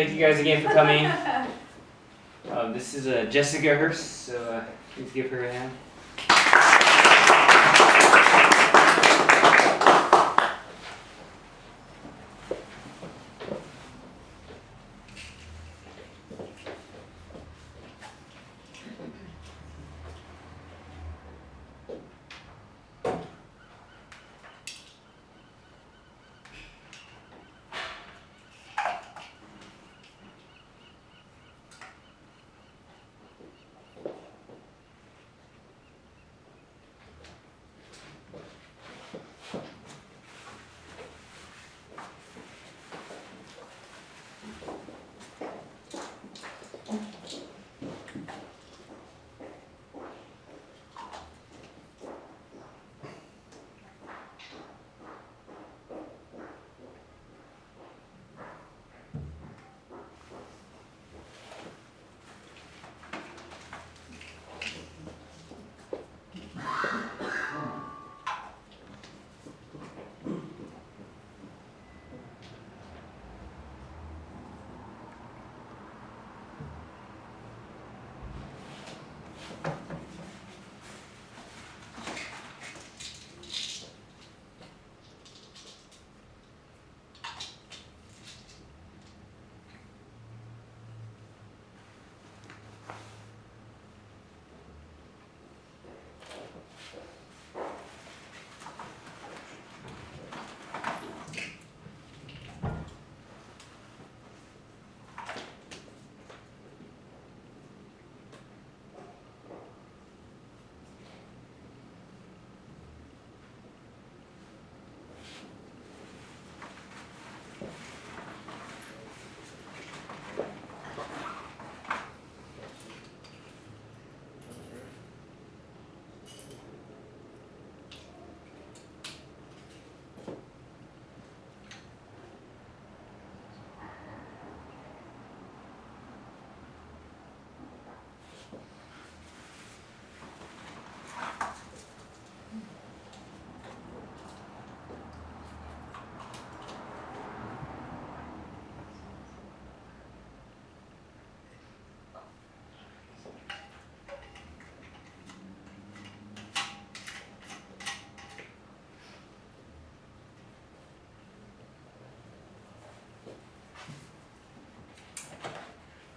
thank you guys again for coming. This is Jessica Hurst, so please give her a hand.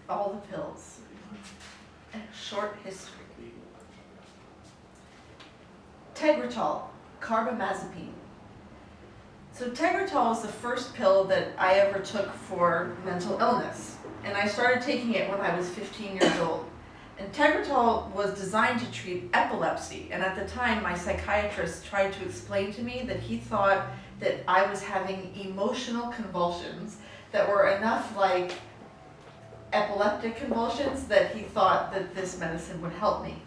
All the pills. A short history. Tegretol, carbamazepine. So Tegretol was the first pill that I ever took for mental illness. And I started taking it when I was 15 years old. And Tegretol was designed to treat epilepsy. And at the time, my psychiatrist tried to explain to me that he thought that I was having emotional convulsions that were enough like epileptic convulsions that he thought that this medicine would help me.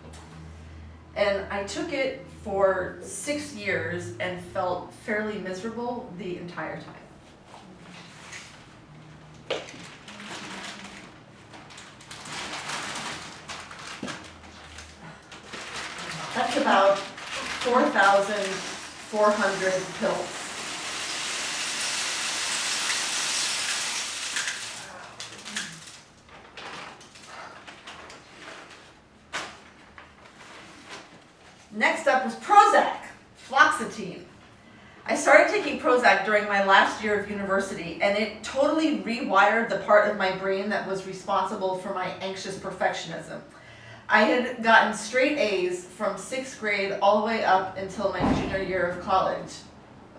And I took it for 6 years and felt fairly miserable the entire time. That's about 4,400 pills. Next up was Prozac, fluoxetine. I started taking Prozac during my last year of university, and it totally rewired the part of my brain that was responsible for my anxious perfectionism. I had gotten straight A's from 6th grade all the way up until my junior year of college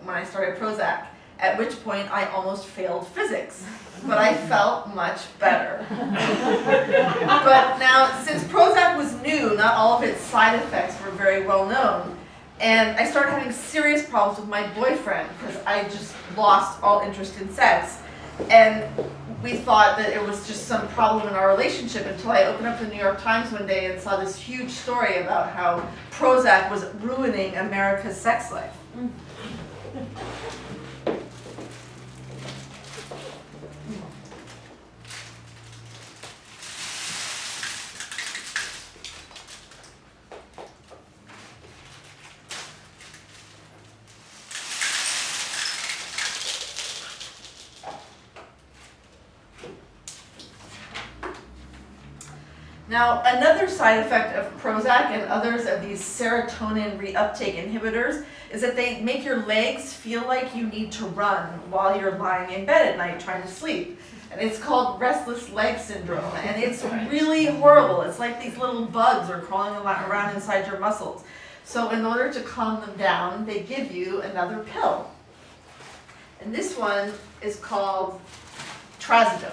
when I started Prozac, at which point I almost failed physics, but I felt much better. But now, since Prozac was new, not all of its side effects were very well known, and I started having serious problems with my boyfriend because I just lost all interest in sex. And we thought that it was just some problem in our relationship until I opened up the New York Times one day and saw this huge story about how Prozac was ruining America's sex life. Now, another side effect of Prozac and others of these serotonin reuptake inhibitors is that they make your legs feel like you need to run while you're lying in bed at night trying to sleep. And it's called restless leg syndrome, and it's really horrible. It's like these little bugs are crawling around inside your muscles. So in order to calm them down, they give you another pill. And this one is called trazodone.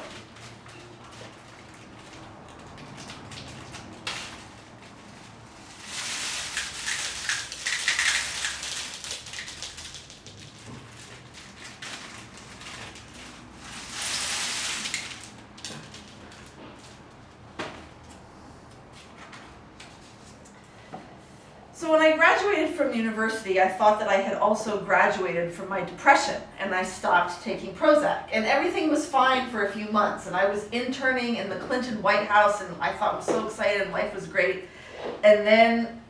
So when I graduated from university, I thought that I had also graduated from my depression, and I stopped taking Prozac. And everything was fine for a few months, and I was interning in the Clinton White House, and I thought I was so excited and life was great. And then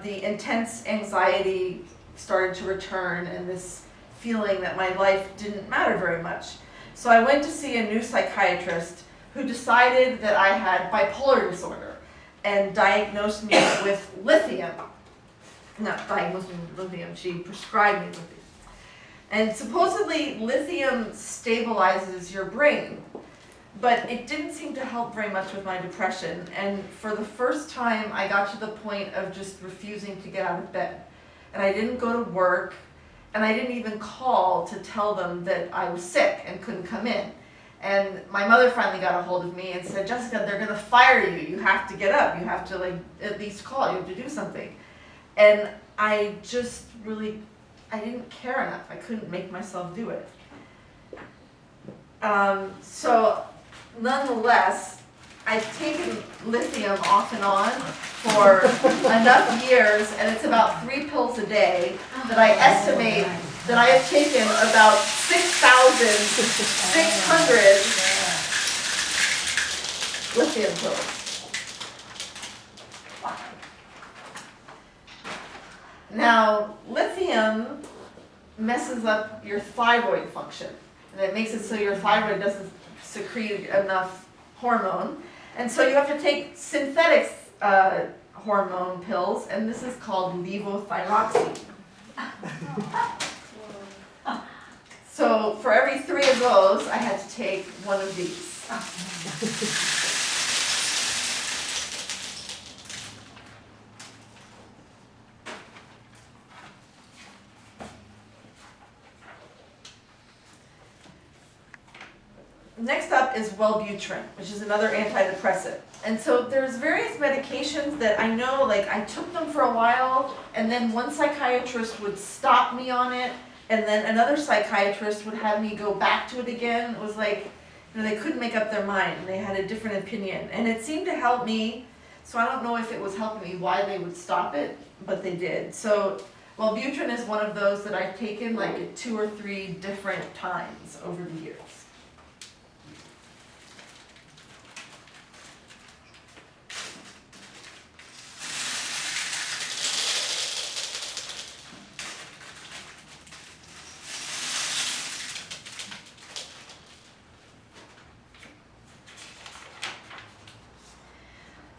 the intense anxiety started to return, and this feeling that my life didn't matter very much. So I went to see a new psychiatrist who decided that I had bipolar disorder and diagnosed me with lithium. Not diagnosed me with lithium, she prescribed me lithium. And supposedly lithium stabilizes your brain, but it didn't seem to help very much with my depression. And for the first time, I got to the point of just refusing to get out of bed. And I didn't go to work, and I didn't even call to tell them that I was sick and couldn't come in. And my mother finally got a hold of me and said, Jessica, they're gonna fire you. You have to get up. You have to at least call. You have to do something. And I just really, I didn't care enough. I couldn't make myself do it. So nonetheless, I've taken lithium off and on for enough years, and it's about 3 pills a day that I estimate that I have taken about 6,600 lithium pills. Now, lithium messes up your thyroid function, and it makes it so your thyroid doesn't secrete enough hormone, and so you have to take synthetic hormone pills, and this is called levothyroxine. So for every 3 of those, I had to take 1 of these. Next up is Wellbutrin, which is another antidepressant. And so there's various medications that I know, like I took them for a while, and then one psychiatrist would stop me on it, and then another psychiatrist would have me go back to it again. It was like, they couldn't make up their mind, and they had a different opinion. And it seemed to help me, so I don't know if it was helping me why they would stop it, but they did. So Wellbutrin is one of those that I've taken like at 2 or 3 different times over the years.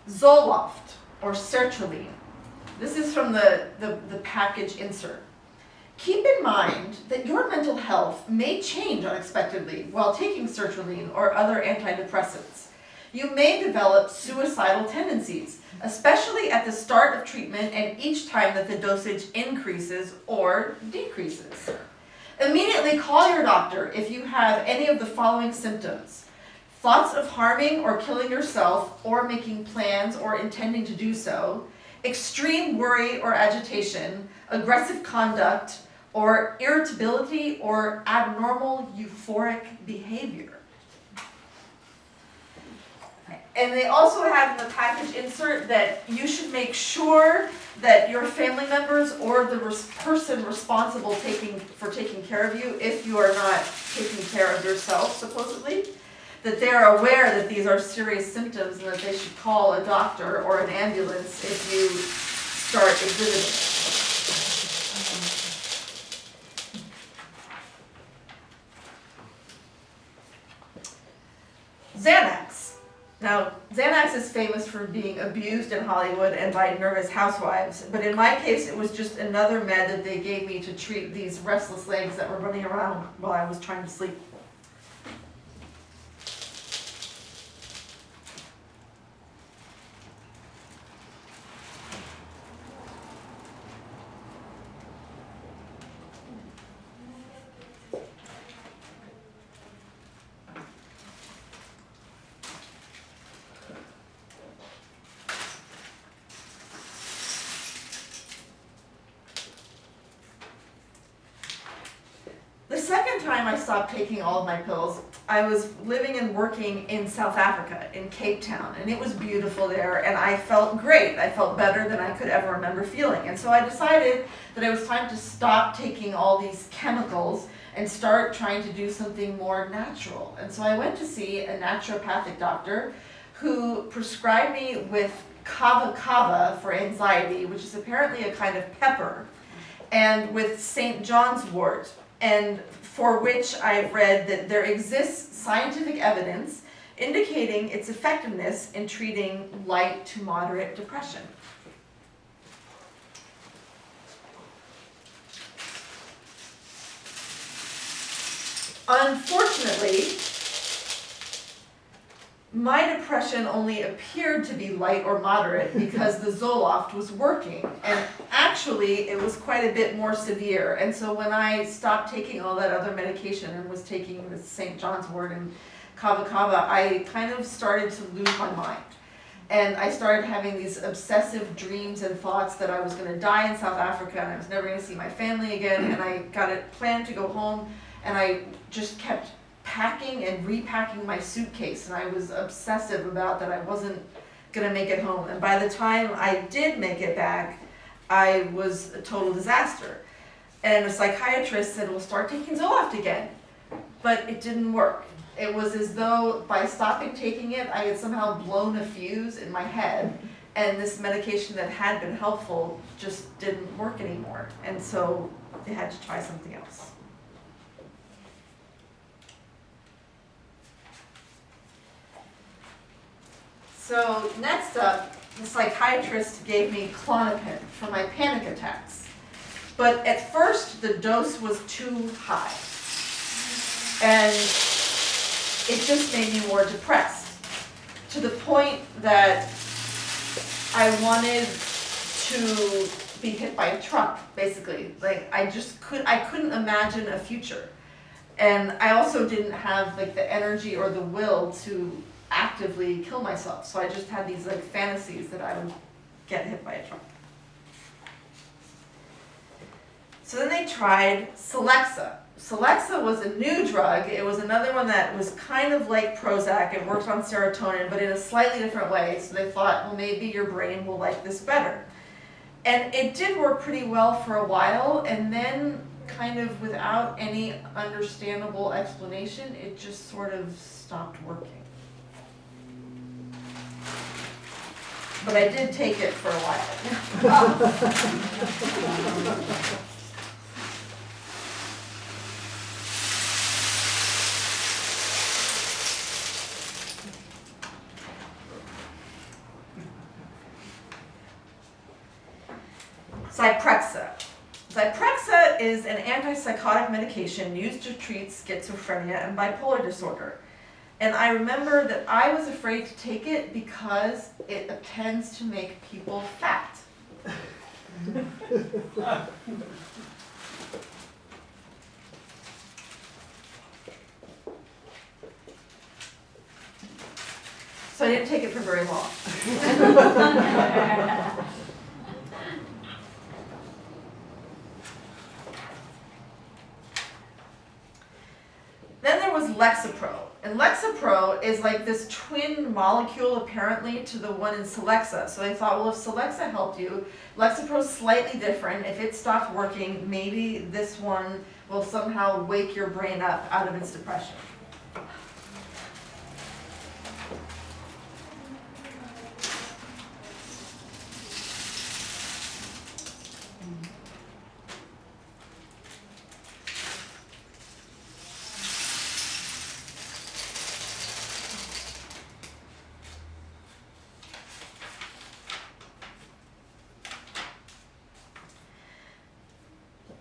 Zoloft, or sertraline. This is from the package insert. Keep in mind that your mental health may change unexpectedly while taking sertraline or other antidepressants. You may develop suicidal tendencies, especially at the start of treatment and each time that the dosage increases or decreases. Immediately call your doctor if you have any of the following symptoms: thoughts of harming or killing yourself or making plans or intending to do so, extreme worry or agitation, aggressive conduct, or irritability or abnormal euphoric behavior. And they also have in the package insert that you should make sure that your family members or the person responsible for taking care of you, if you are not taking care of yourself, supposedly, that they're aware that these are serious symptoms and that they should call a doctor or an ambulance if you start exhibiting. Xanax. Now, Xanax is famous for being abused in Hollywood and by nervous housewives, but in my case, it was just another med that they gave me to treat these restless legs that were running around while I was trying to sleep. The second time I stopped taking all of my pills, I was living and working in South Africa, in Cape Town, and it was beautiful there, and I felt great. I felt better than I could ever remember feeling. And so I decided that it was time to stop taking all these chemicals and start trying to do something more natural. And so I went to see a naturopathic doctor who prescribed me with kava kava for anxiety, which is apparently a kind of pepper, and with St. John's wort, and for which I've read that there exists scientific evidence indicating its effectiveness in treating light to moderate depression. Unfortunately, my depression only appeared to be light or moderate because the Zoloft was working, and actually it was quite a bit more severe. And so when I stopped taking all that other medication and was taking the St. John's wort and kava kava, I kind of started to lose my mind. And I started having these obsessive dreams and thoughts that I was going to die in South Africa and I was never going to see my family again, and I got it planned to go home, and I just kept packing and repacking my suitcase, and I was obsessive about that I wasn't gonna make it home. And by the time I did make it back, I was a total disaster. And a psychiatrist said, well, start taking Zoloft again. But it didn't work. It was as though by stopping taking it, I had somehow blown a fuse in my head, and this medication that had been helpful just didn't work anymore. And so they had to try something else. So next up, the psychiatrist gave me Klonopin for my panic attacks. But at first, the dose was too high. And it just made me more depressed, to the point that I wanted to be hit by a truck, basically. Like, I couldn't imagine a future. And I also didn't have like the energy or the will to actively kill myself. So I just had these like fantasies that I would get hit by a truck. So then they tried Celexa. Celexa was a new drug. It was another one that was kind of like Prozac. It works on serotonin, but in a slightly different way. So they thought, well, maybe your brain will like this better. And it did work pretty well for a while, and then kind of without any understandable explanation, it just sort of stopped working. But I did take it for a while. Zyprexa. Zyprexa is an antipsychotic medication used to treat schizophrenia and bipolar disorder. And I remember that I was afraid to take it because it tends to make people fat. So I didn't take it for very long. Then there was Lexapro. And Lexapro is like this twin molecule apparently to the one in Celexa. So they thought, well, if Celexa helped you, Lexapro's slightly different. If it stopped working, maybe this one will somehow wake your brain up out of its depression.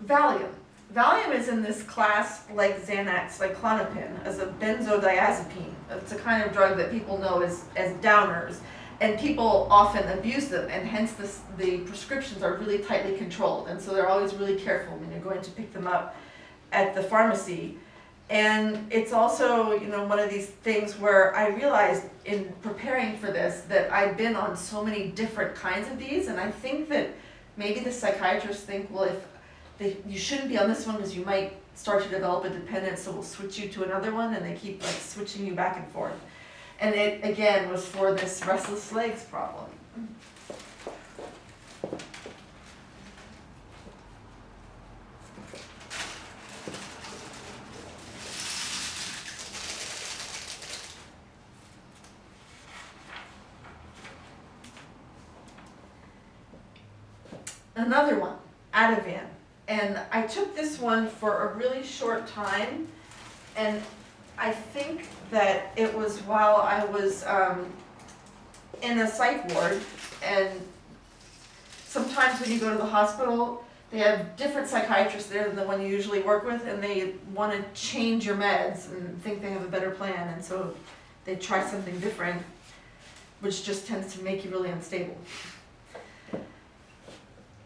Valium. Valium is in this class like Xanax, like Klonopin, as a benzodiazepine. It's a kind of drug that people know as downers, and people often abuse them, and hence the prescriptions are really tightly controlled, and so they're always really careful when you're going to pick them up at the pharmacy. And it's also, one of these things where I realized in preparing for this that I've been on so many different kinds of these, and I think that maybe the psychiatrists think, well, you shouldn't be on this one because you might start to develop a dependence, so we'll switch you to another one, and they keep like switching you back and forth. And it, again, was for this restless legs problem. Another one, Ativan. And I took this one for a really short time, and I think that it was while I was in a psych ward, and sometimes when you go to the hospital, they have different psychiatrists there than the one you usually work with, and they want to change your meds and think they have a better plan, and so they try something different, which just tends to make you really unstable.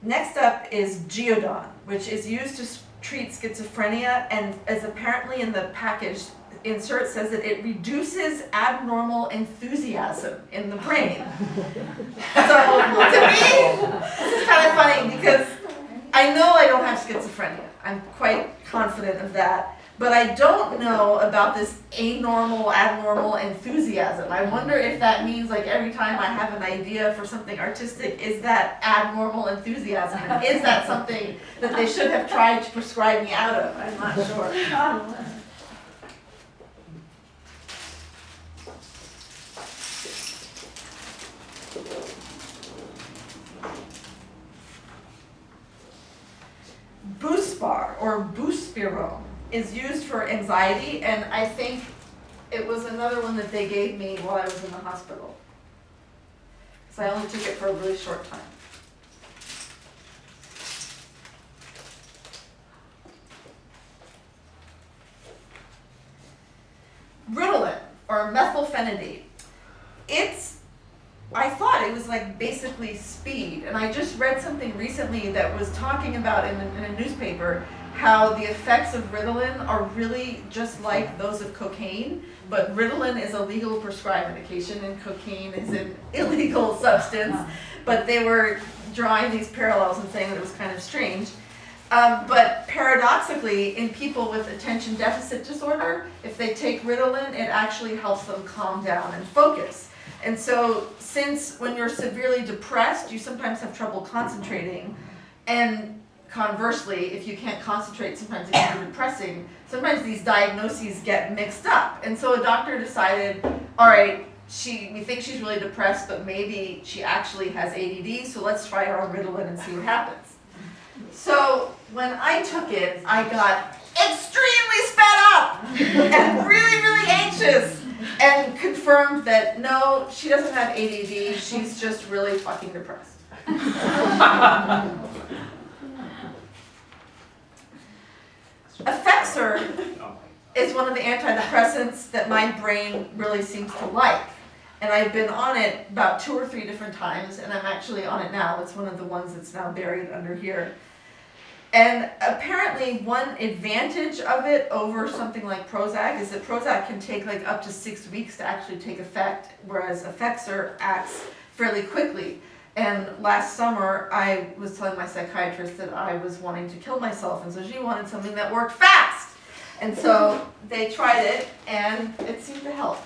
Next up is Geodon, which is used to treat schizophrenia, and as apparently in the package insert says that it reduces abnormal enthusiasm in the brain. So to me, this is kind of funny because I know I don't have schizophrenia. I'm quite confident of that. But I don't know about this abnormal enthusiasm. I wonder if that means like every time I have an idea for something artistic, is that abnormal enthusiasm? And is that something that they should have tried to prescribe me out of? I'm not sure. Buspar or Buspirone is used for anxiety, and I think it was another one that they gave me while I was in the hospital. So I only took it for a really short time. Ritalin or methylphenidate. I thought it was like basically speed, and I just read something recently that was talking about in a newspaper how the effects of Ritalin are really just like those of cocaine, but Ritalin is a legal prescribed medication and cocaine is an illegal substance, but they were drawing these parallels and saying that it was kind of strange. But paradoxically, in people with attention deficit disorder, if they take Ritalin, it actually helps them calm down and focus. And so, since when you're severely depressed, you sometimes have trouble concentrating, and conversely, if you can't concentrate, sometimes it can be depressing, sometimes these diagnoses get mixed up. And so a doctor decided, all right, we think she's really depressed, but maybe she actually has ADD, so let's try her on Ritalin and see what happens. So when I took it, I got extremely sped up and really, really anxious, and confirmed that no, she doesn't have ADD, she's just really fucking depressed. Effexor is one of the antidepressants that my brain really seems to like. And I've been on it about 2 or 3 different times, and I'm actually on it now. It's one of the ones that's now buried under here. And apparently one advantage of it over something like Prozac is that Prozac can take like up to 6 weeks to actually take effect, whereas Effexor acts fairly quickly. And last summer, I was telling my psychiatrist that I was wanting to kill myself, and so she wanted something that worked fast. And so they tried it, and it seemed to help.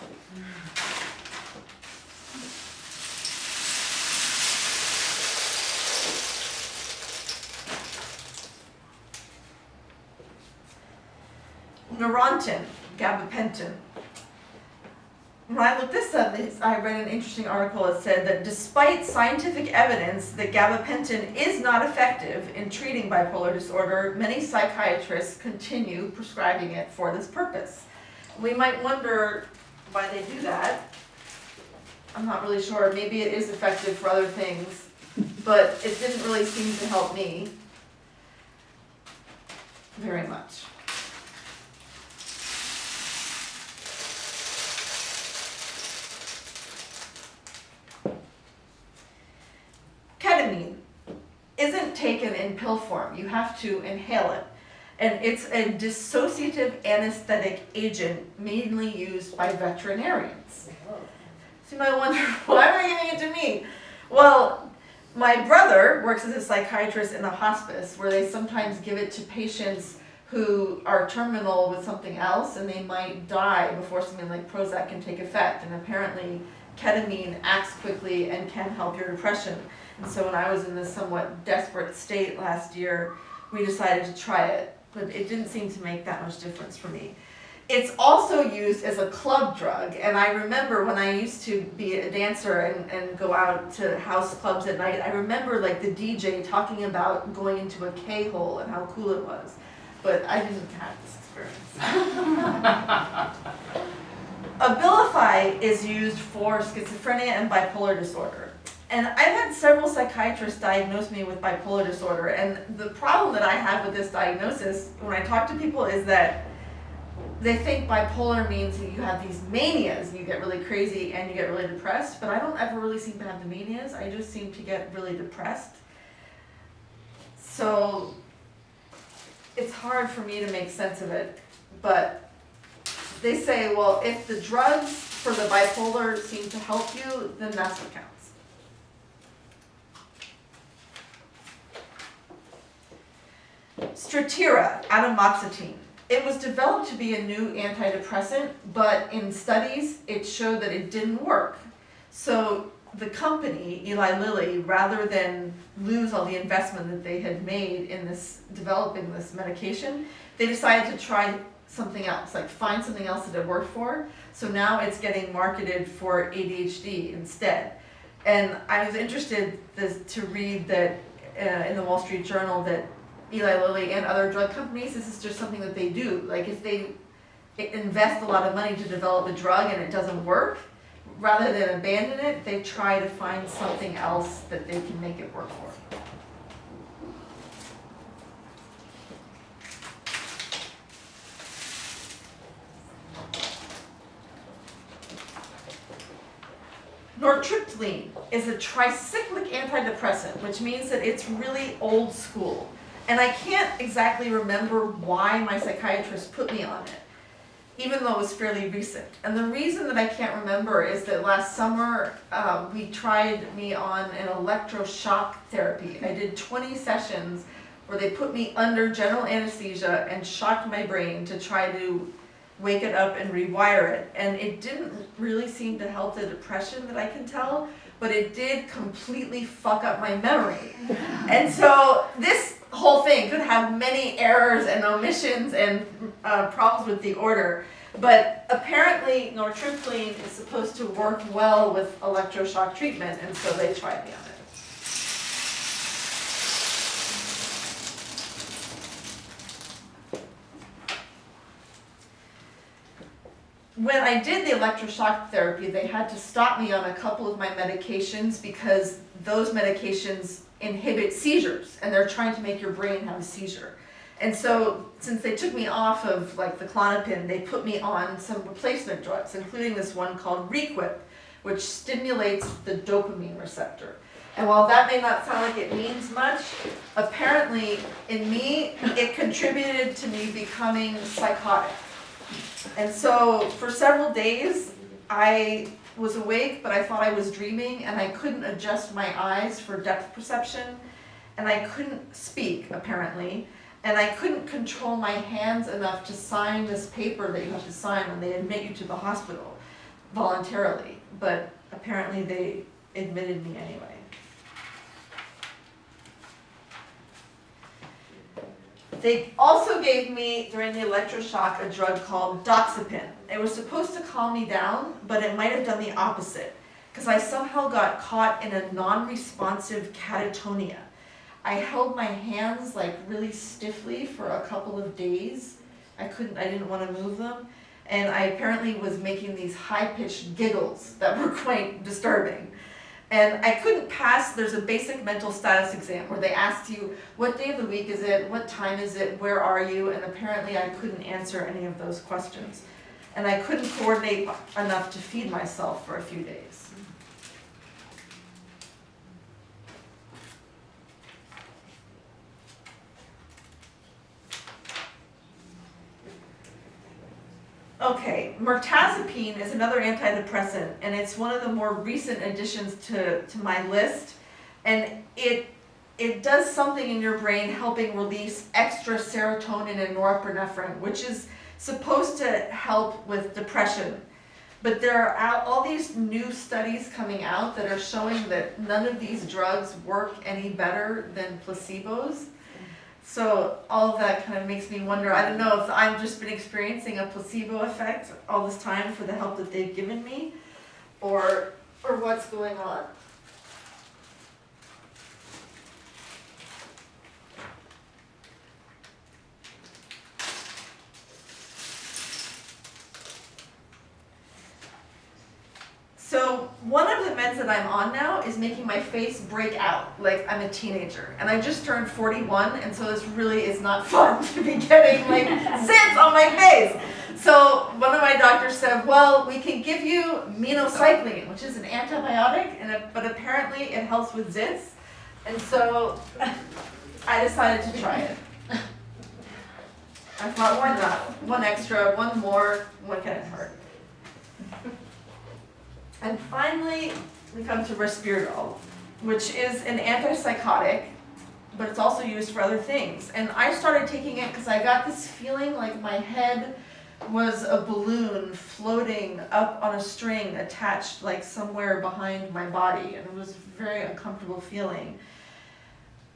Neurontin, gabapentin. When I looked this up, I read an interesting article that said that despite scientific evidence that gabapentin is not effective in treating bipolar disorder, many psychiatrists continue prescribing it for this purpose. We might wonder why they do that. I'm not really sure. Maybe it is effective for other things, but it didn't really seem to help me. very much. Ketamine isn't taken in pill form. You have to inhale it. And it's a dissociative anesthetic agent mainly used by veterinarians. So you might wonder, why am I giving it to me? Well, my brother works as a psychiatrist in a hospice where they sometimes give it to patients who are terminal with something else and they might die before something like Prozac can take effect. And apparently ketamine acts quickly and can help your depression. And so when I was in this somewhat desperate state last year, we decided to try it, but it didn't seem to make that much difference for me. It's also used as a club drug, and I remember when I used to be a dancer and go out to house clubs at night, I remember like the DJ talking about going into a K-hole and how cool it was, but I didn't have this experience. Abilify is used for schizophrenia and bipolar disorder. And I've had several psychiatrists diagnose me with bipolar disorder, and the problem that I have with this diagnosis when I talk to people is that they think bipolar means that you have these manias, you get really crazy and you get really depressed, but I don't ever really seem to have the manias, I just seem to get really depressed. So it's hard for me to make sense of it, but they say, well, if the drugs for the bipolar seem to help you, then that's what counts. Strattera, atomoxetine. It was developed to be a new antidepressant, but in studies it showed that it didn't work. So the company, Eli Lilly, rather than lose all the investment that they had made in this developing this medication, they decided to try something else, like find something else that it worked for. So now it's getting marketed for ADHD instead. And I was interested to read that in the Wall Street Journal that Eli Lilly and other drug companies, this is just something that they do. Like if they invest a lot of money to develop a drug and it doesn't work, rather than abandon it, they try to find something else that they can make it work for. Nortriptyline is a tricyclic antidepressant, which means that it's really old school. And I can't exactly remember why my psychiatrist put me on it, even though it was fairly recent. And the reason that I can't remember is that last summer we tried me on an electroshock therapy. I did 20 sessions where they put me under general anesthesia and shocked my brain to try to wake it up and rewire it. And it didn't really seem to help the depression that I can tell, but it did completely fuck up my memory. And so this whole thing could have many errors and omissions and problems with the order. But apparently nortriptyline is supposed to work well with electroshock treatment, and so they tried me on it. When I did the electroshock therapy, they had to stop me on a couple of my medications because those medications inhibit seizures, and they're trying to make your brain have a seizure. And so since they took me off of like the Klonopin, they put me on some replacement drugs, including this one called Requip, which stimulates the dopamine receptor. And while that may not sound like it means much, apparently in me, it contributed to me becoming psychotic. And so for several days, I was awake, but I thought I was dreaming, and I couldn't adjust my eyes for depth perception, and I couldn't speak, apparently, and I couldn't control my hands enough to sign this paper that you have to sign when they admit you to the hospital voluntarily, but apparently they admitted me anyway. They also gave me, during the electroshock, a drug called Doxepin. It was supposed to calm me down, but it might have done the opposite, because I somehow got caught in a non-responsive catatonia. I held my hands like really stiffly for a couple of days. I didn't want to move them. And I apparently was making these high-pitched giggles that were quite disturbing. And I couldn't pass, there's a basic mental status exam where they asked you, what day of the week is it, what time is it, where are you, and apparently I couldn't answer any of those questions. And I couldn't coordinate enough to feed myself for a few days. Okay, mirtazapine is another antidepressant, and it's one of the more recent additions to my list. And it does something in your brain helping release extra serotonin and norepinephrine, which is supposed to help with depression. But there are all these new studies coming out that are showing that none of these drugs work any better than placebos. So all of that kind of makes me wonder, I don't know if I've just been experiencing a placebo effect all this time for the help that they've given me, or what's going on. So one of the meds that I'm on now is making my face break out like I'm a teenager. And I just turned 41, and so this really is not fun to be getting like zits on my face. So one of my doctors said, well, we can give you minocycline, which is an antibiotic, but apparently it helps with zits. And so I decided to try it. I thought, why not? One extra, one more, what can it hurt? And finally, we come to Risperdal, which is an antipsychotic, but it's also used for other things. And I started taking it because I got this feeling like my head was a balloon floating up on a string attached like somewhere behind my body, and it was a very uncomfortable feeling.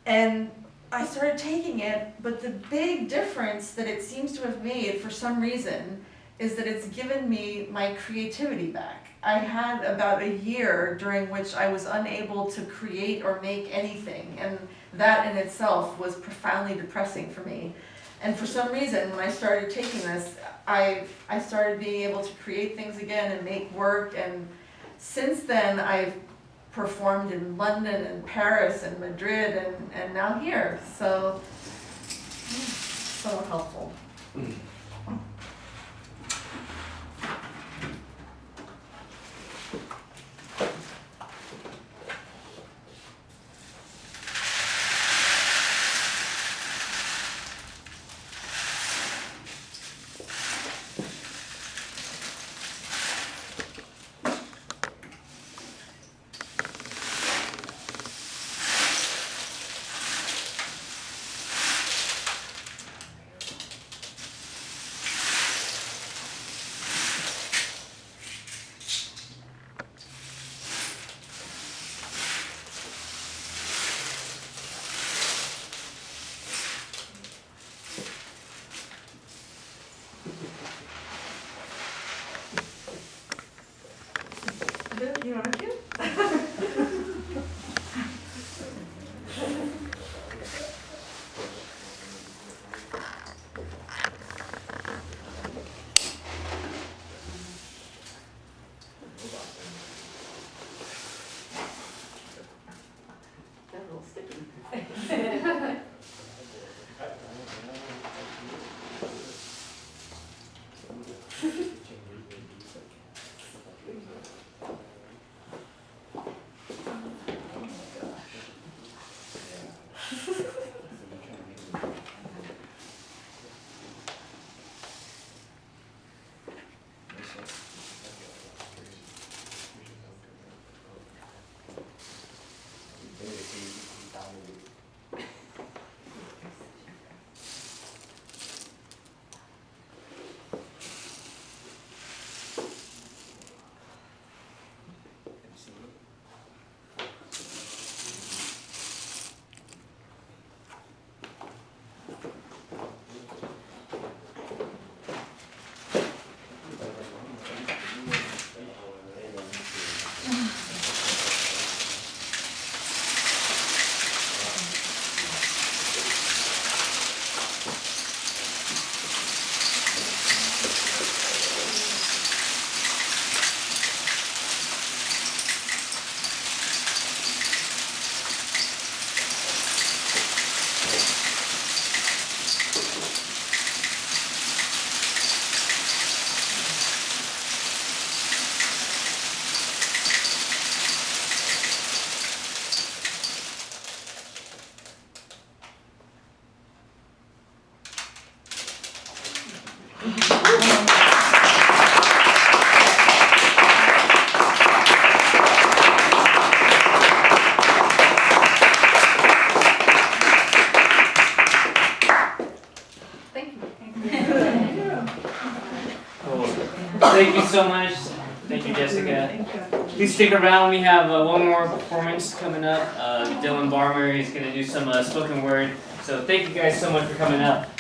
And I started taking it, but the big difference that it seems to have made for some reason is that it's given me my creativity back. I had about a year during which I was unable to create or make anything, and that in itself was profoundly depressing for me. And for some reason, when I started taking this, I started being able to create things again and make work, and since then I've performed in London and Paris and Madrid and now here, so helpful. Thank you. Cool. Thank you so much. Thank you, Jessica. Please stick around. We have one more performance coming up. Dylan Barmer is going to do some spoken word. So thank you guys so much for coming up.